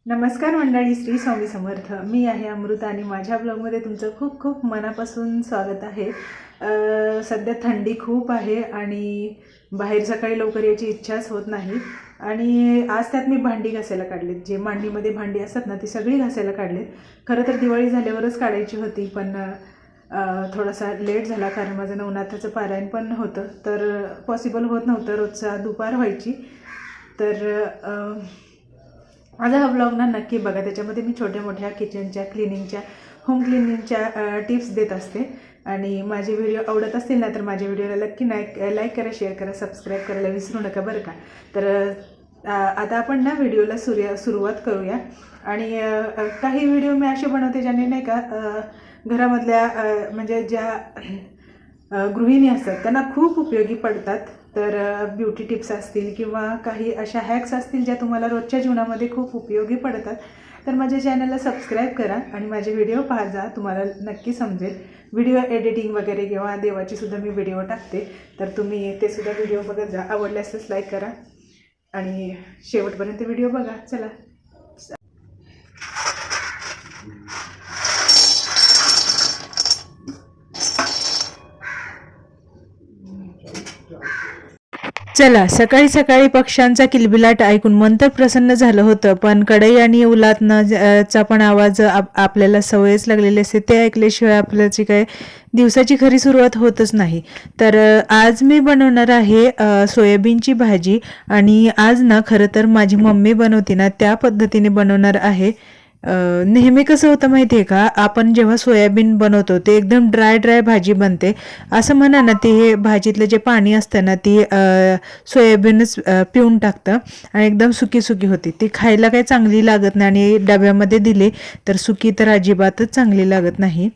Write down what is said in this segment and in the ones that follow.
नमस्कार मंडळी, श्री स्वामी समर्थ. मी आहे अमृता आणि माझ्या ब्लॉगमध्ये तुमचं खूप खूप मनापासून स्वागत आहे. सध्या थंडी खूप आहे आणि बाहेर सकाळी लवकर यायची इच्छाच होत नाही. आणि आज त्यात मी भांडी घासायला काढलीत. जे मांडीमध्ये भांडी असतात ना ती सगळी घासायला काढलीत. खरं तर दिवाळी झाल्यावरच काढायची होती, पण थोडासा लेट झाला कारण माझं नवनाथाचं पारायण पण होतं, तर पॉसिबल होत नव्हतं. रोजचा दुपार व्हायची. तर माझा हा ब्लॉग ना नक्की बघा. त्याच्यामध्ये मी छोट्या मोठ्या किचनच्या क्लिनिंगच्या, होम क्लिनिंगच्या टिप्स देत असते. आणि माझे व्हिडिओ आवडत असतील ना तर माझ्या व्हिडिओला नक्की लाईक करा, शेअर करा, सबस्क्राईब करायला विसरू नका बरं का. तर आता आपण ना व्हिडिओला सुरुवात करूया. आणि काही व्हिडिओ मी असे बनवते ज्याने नाही का घरामधल्या म्हणजे ज्या गृहिणी असतात त्यांना खूप उपयोगी पडतात. तर ब्युटी टिप्स असतील किंवा काही अशा हॅक्स असतील ज्या तुम्हाला रोजच्या जीवनामध्ये खूप उपयोगी पडतात, तर माझ्या चॅनलला सबस्क्राईब करा आणि माझे व्हिडिओ पाहा जा. तुम्हाला नक्की समजेल. व्हिडिओ एडिटिंग वगैरे किंवा देवाचीसुद्धा मी व्हिडिओ टाकते, तर तुम्ही ते सुद्धा व्हिडिओ बघत जा. आवडले असल्यास लाईक करा आणि शेवटपर्यंत व्हिडिओ बघा. चला. चला, सकाळी सकाळी पक्ष्यांचा किलबिलाट ऐकून मन तर प्रसन्न झालं होतं, पण कढई आणि उलातनाचा पण आवाज आपल्याला सवयच लागलेली असते. ते ऐकल्याशिवाय आपल्याची काय दिवसाची खरी सुरुवात होतच नाही. तर आज मी बनवणार आहे सोयाबीनची भाजी. आणि आज ना खरं तर माझी मम्मी बनवते ना त्या पद्धतीने बनवणार आहे. नेहमी कसं होतं माहिती आहे का, आपण जेव्हा सोयाबीन बनवतो ते एकदम ड्राय भाजी बनते. असं म्हणा ना, ते भाजीतलं जे पाणी असतं ना ती सोयाबीनच पिऊन टाकतं आणि एकदम सुकी होती. ती खायला काही चांगली लागत नाही आणि डब्यामध्ये दिली तर सुकी तर अजिबातच चांगली लागत नाही.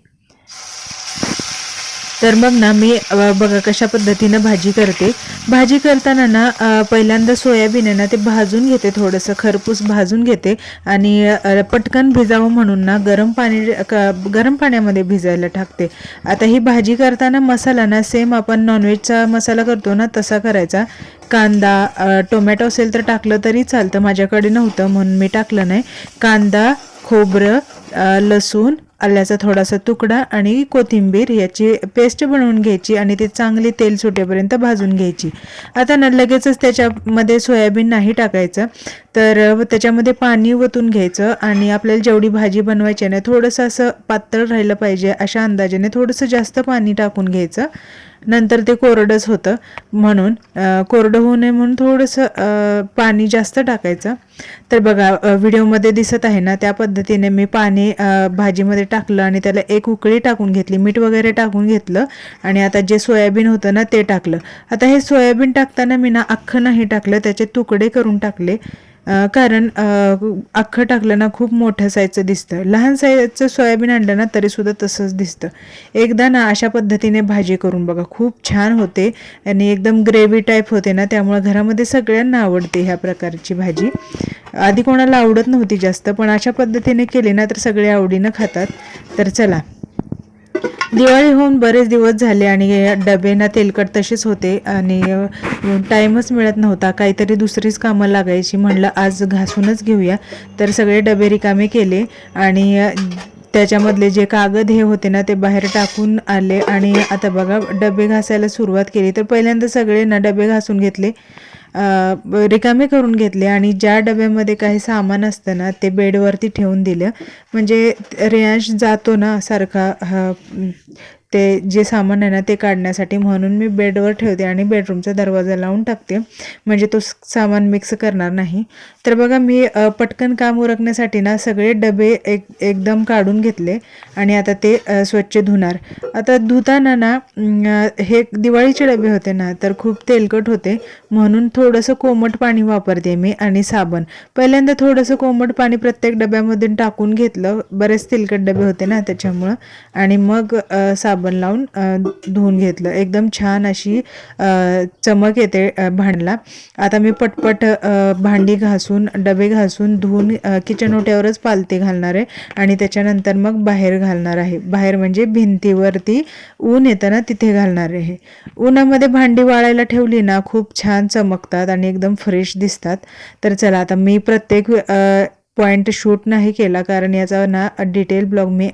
तर मग ना मी बघा कशा पद्धतीनं भाजी करते. भाजी करताना ना पहिल्यांदा सोयाबीन आहे ना ते भाजून घेते, थोडंसं खरपूस भाजून घेते आणि पटकन भिजावं म्हणून ना गरम पाण्यामध्ये भिजायला टाकते. आता ही भाजी करताना मसाला ना सेम आपण नॉनव्हेजचा मसाला करतो ना तसा करायचा. कांदा, टोमॅटो असेल तर टाकलं तरी चालतं. माझ्याकडे नव्हतं म्हणून मी टाकलं नाही. कांदा, खोबरं, लसूण, आल्याचा थोडासा तुकडा आणि कोथिंबीर याची पेस्ट बनवून घ्यायची आणि ते चांगली तेल सुटेपर्यंत भाजून घ्यायची. आता ना लगेचच त्याच्यामध्ये सोयाबीन नाही टाकायचं, तर त्याच्यामध्ये पाणी ओतून घ्यायचं आणि आपल्याला जेवढी भाजी बनवायची आहे ना थोडंसं असं पातळ राहिलं पाहिजे अशा अंदाजाने थोडंसं जास्त पाणी टाकून घ्यायचं. नंतर ते कोरडंच होतं म्हणून कोरडं होऊ नये म्हणून थोडंसं पाणी जास्त टाकायचं. तर बघा व्हिडिओमध्ये दिसत आहे ना त्या पद्धतीने मी पाणी भाजीमध्ये टाकलं आणि त्याला एक उकळी टाकून घेतली, मीठ वगैरे टाकून घेतलं आणि आता जे सोयाबीन होतं ना ते टाकलं. आता हे सोयाबीन टाकताना मी ना अख्खं नाही टाकलं, त्याचे तुकडे करून टाकले. कारण अख्खं टाकलं ना खूप मोठ्या साईजचं दिसतं. लहान साईजचं सोयाबीन आणलं ना तरीसुद्धा तसंच दिसतं. एकदा ना अशा पद्धतीने भाजी करून बघा, खूप छान होते आणि एकदम ग्रेव्ही टाईप होते ना, त्यामुळे घरामध्ये सगळ्यांना आवडते ह्या प्रकारची भाजी. आधी कोणाला आवडत नव्हती जास्त, पण अशा पद्धतीने केली ना तर सगळे आवडीनं खातात. तर चला, दिवाळी होऊन बरेच दिवस झाले आणि डबे ना तेलकट तसेच होते आणि टाईमच मिळत नव्हता. काहीतरी दुसरीच कामं लागायची. म्हणलं आज घासूनच घेऊया, तर सगळे डबे रिकामे केले आणि त्याच्यामधले जे कागद हे होते ना ते बाहेर टाकून आले आणि आता बघा डबे घासायला सुरुवात केली. तर पहिल्यांदा सगळे ना डबे घासून घेतले, रिकामे करून घेतले आणि ज्या डब्यामध्ये काही सामान असतं ना ते बेडवरती ठेवून दिलं. म्हणजे रेयांश जातो ना सारखा ते जे सामान आहे ना ते काढण्यासाठी, म्हणून मी बेडवर ठेवते आणि बेडरूमचा दरवाजा लावून टाकते, म्हणजे तो सामान मिक्स करणार नाही. तर बघा मी पटकन काम उरकण्यासाठी ना सगळे डबे एकदम काढून घेतले आणि आता ते स्वच्छ धुणार. आता धुताना ना हे दिवाळीचे डबे होते ना तर खूप तेलकट होते, म्हणून थोडंसं कोमट पाणी वापरते मी आणि साबण. पहिल्यांदा थोडंसं कोमट पाणी प्रत्येक डब्यामधून टाकून घेतलं, बरेच तेलकट डबे होते ना त्याच्यामुळं, आणि मग साबण साबण लावून धुवून घेतलं. एकदम छान अशी चमक येते भांडला. आता मी पटपट भांडी घासून डबे घासून धुवून किचन ओट्यावरच पालती घालणार आहे आणि त्याच्यानंतर मग बाहेर घालणार आहे. बाहेर म्हणजे भिंतीवरती ऊन येतं ना तिथे घालणार आहे. उन्हामध्ये भांडी वाळायला ठेवली ना खूप छान चमकतात आणि एकदम फ्रेश दिसतात. तर चला आता मी प्रत्येक पॉईंट शूट नाही केला कारण याचा ना डिटेल ब्लॉग मी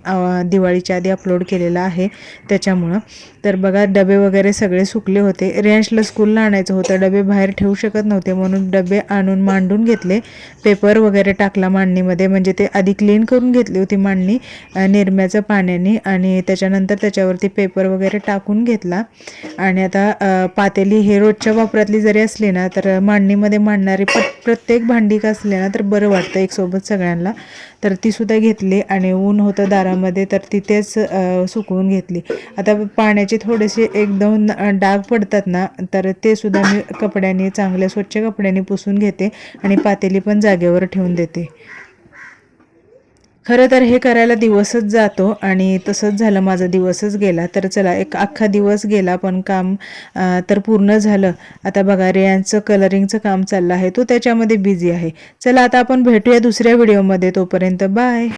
दिवाळीच्या आधी अपलोड केलेला आहे त्याच्यामुळं. तर बघा डबे वगैरे सगळे सुकले होते. रेंजला स्कूलला आणायचं होतं, डबे बाहेर ठेवू शकत नव्हते म्हणून डबे आणून मांडून घेतले. पेपर वगैरे टाकला मांडणीमध्ये, म्हणजे ते आधी क्लीन करून घेतली होती मांडणी निरम्याचं पाण्याने आणि त्याच्यानंतर त्याच्यावरती पेपर वगैरे टाकून घेतला. आणि आता पातेली हे रोजच्या वापरातली जरी असली ना तर मांडणीमध्ये मांडणारी प्रत्येक भांडी का असले ना तर बरं वाटतं एक सोबत सगळ्यांना. तर ती सुद्धा घेतली आणि ऊन होतं दारामध्ये तर तिथेच सुकवून घेतली. आता पाण्याचे थोडेसे एक दोन डाग पडतात ना तर ते सुद्धा मी कपड्याने चांगल्या स्वच्छ कपड्याने पुसून घेते आणि पातेली पण जागेवर ठेवून देते. खरं तर हे करायला दिवसच जातो आणि तसंच झालं, माझा दिवसच गेला. तर चला एक अख्खा दिवस गेला पण काम तर पूर्ण झालं. आता बघा रेयांचं कलरिंगचं काम चाललं आहे, तो त्याच्यामध्ये बिझी आहे. चला आता आपण भेटूया दुसऱ्या व्हिडिओमध्ये, तोपर्यंत बाय.